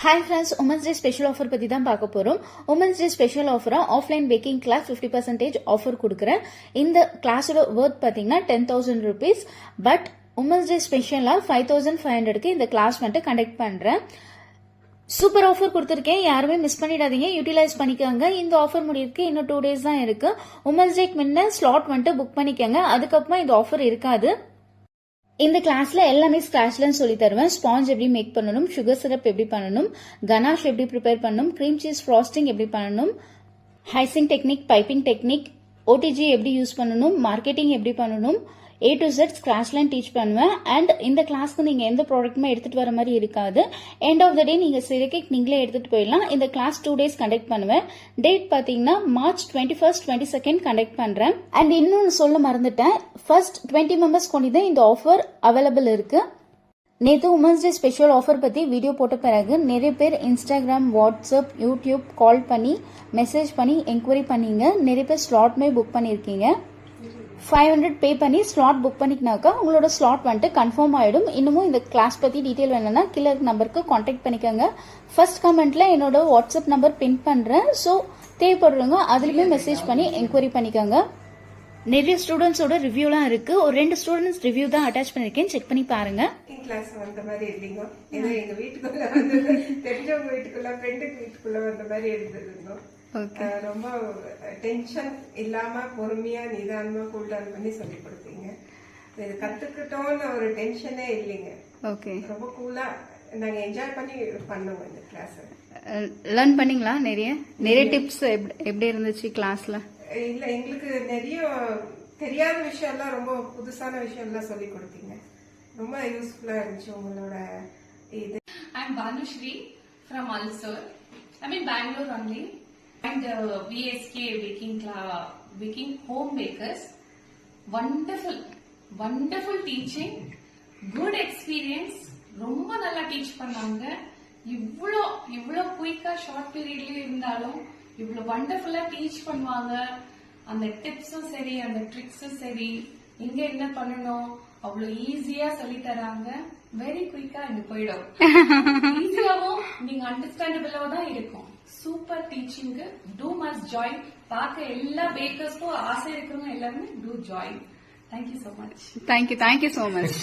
Hi friends, Women's Day special offer பத்தி தான் பார்க்க போறோம். Women's Day special offer offline baking class 50% offer கொடுக்குறேன். இந்த கிளாஸோட worth பாத்தீங்கன்னா 10,000 rupees. பட் Women's Day ஸ்பெஷலா 5,500க்கு இந்த கிளாஸ் வந்துட்டு கண்டக்ட் பண்றேன். சூப்பர் ஆஃபர் கொடுத்துருக்கேன், யாருமே மிஸ் பண்ணிடாதீங்க, யூட்டிலைஸ் பண்ணிக்கோங்க. இந்த ஆஃபர் முடியிருக்கு இன்னும் 2 days தான் இருக்கு. Women's Day முன்ன ஸ்லாட் வந்துட்டு புக் பண்ணிக்கோங்க, அதுக்கப்புறமா இந்த ஆஃபர் இருக்காது. இந்த கிளாஸ்ல எல்லாமே ஸ்கிராச்லன்னு சொல்லி தருவேன். ஸ்பாஞ்ச் எப்படி மேக் பண்ணணும், சுகர் சிரப் எப்படி பண்ணணும், கனாஷ் எப்படி ப்ரிப்பேர் பண்ணணும், கிரீம் சீஸ் ஃப்ராஸ்டிங் எப்படி பண்ணணும், ஹைசிங் டெக்னிக், பைப்பிங் டெக்னிக், ஓடிஜி எப்படி யூஸ் பண்ணணும், மார்க்கெட்டிங் எப்படி பண்ணணும், A to Z ஸ்கிராச்லாம் டீச் பண்ணுவேன். அண்ட் இந்த கிளாஸ்க்கு நீங்க எந்த ப்ராடக்ட்டுமே எடுத்துட்டு வர மாதிரி இருக்காது. எண்ட் ஆஃப் த டே நீங்க சிறகேக் நீங்களே எடுத்துட்டு போயிடலாம். இந்த கிளாஸ் 2 days கண்டக்ட் பண்ணுவேன். டேட் பாத்தீங்கன்னா March 21st 22nd கண்டக்ட் பண்றேன். அண்ட் இன்னொன்னு சொல்ல மறந்துட்டேன், ஃபர்ஸ்ட் 20 மெம்பர்ஸ் கொண்டு தான் இந்த ஆஃபர் அவைலபிள் இருக்கு. நேற்று உமன்ஸ் டே ஸ்பெஷல் ஆஃபர் பத்தி வீடியோ போட்ட பிறகு நிறைய பேர் இன்ஸ்டாகிராம், வாட்ஸ்அப், யூடியூப் கால் பண்ணி மெசேஜ் பண்ணி என்கொயரி பண்ணீங்க. நிறைய பேர் ஸ்லாட்மே புக் பண்ணிருக்கீங்க. 500 பே பண்ணி ஸ்லாட் புக் பண்ணிக்கினாக்கா உங்களோட ஸ்லாட் வந்துட்டு கன்ஃபார்ம் ஆயிடும். இன்னமும் இந்த கிளாஸ் பத்தி டீடைல் வேணும்னா கீழே நம்பருக்கு கான்டாக்ட் பண்ணிக்கோங்க. ஃபர்ஸ்ட் கமெண்ட்ல என்னோட வாட்ஸ்அப் நம்பர் பின் பண்றேன். ஸோ தேவைப்படுறவங்க அதுலயுமே மெசேஜ் பண்ணி என்கொயரி பண்ணிக்கோங்க. நிறைய ஸ்டூடெண்ட்ஸோட ரிவ்யூலாம் இருக்கு. ஒரு 2 ஸ்டூடெண்ட்ஸ் ரிவ்யூ தான் அட்டாச் பண்ணிருக்கேன், செக் பண்ணி பாருங்க. கிளாஸ் வந்த மாதிரி இல்லைங்க, ஏதோ எங்க வீட்டுக்குள்ள வந்து தெரிஞ்சவங்க வீட்டுக்குள்ள ஃப்ரெண்டுக்கு வீட்டுக்குள்ள வந்த மாதிரி இருந்ததுங்க. ரொம்ப டென்ஷன் இல்லாம பொறுமையா நிதானமா கூல் டவுன் பண்ணி சொல்லி கொடுத்தீங்க. இது கத்துக்கிட்டோம்னு ஒரு டென்ஷனே இல்லைங்க. ரொம்ப கூலா நாங்க என்ஜாய் பண்ணி பண்ணுவோம் இந்த கிளாஸ். லேர்ன் பண்ணீங்களா? நிறைய டிப்ஸ் எப்படி இருந்துச்சு கிளாஸ்ல? இல்ல, எங்களுக்கு நிறைய தெரியாத விஷயம் எல்லாம், ரொம்ப புதுசான விஷயம் எல்லாம் சொல்லி கொடுத்தீங்க. ரொம்ப யூஸ்ஃபுல்லா இருந்துச்சு உங்களோட இது. I'm Banushree from Ulster. I'm in Bangalore only. And VSK baking home bakers. Wonderful teaching, good experience. ரொம்ப நல்லா டீச் பண்ணாங்க. இவ்வளோ குயிக்கா ஷார்ட் பீரியட்ல இருந்தாலும் இவ்வளவு வண்டர்ஃபுல்லா டீச் பண்ணுவாங்க. அந்த டிப்ஸும் சரி, அந்த ட்ரிக்ஸும் சரி, எங்க என்ன பண்ணணும் அவ்வளவு ஈஸியா சொல்லி தராங்க. வெரி குயிக்கா இங்க போயிடும். ஈஸியாவும் நீங்க அண்டர்ஸ்டாண்டபிளா தான் இருக்கும். Super teaching. Do must join. பார்க்க எல்லா பேக்கர்ஸ்க்கும் ஆசை இருக்கிறவங்க எல்லாருமே do join. Thank you so much. Thank you so much.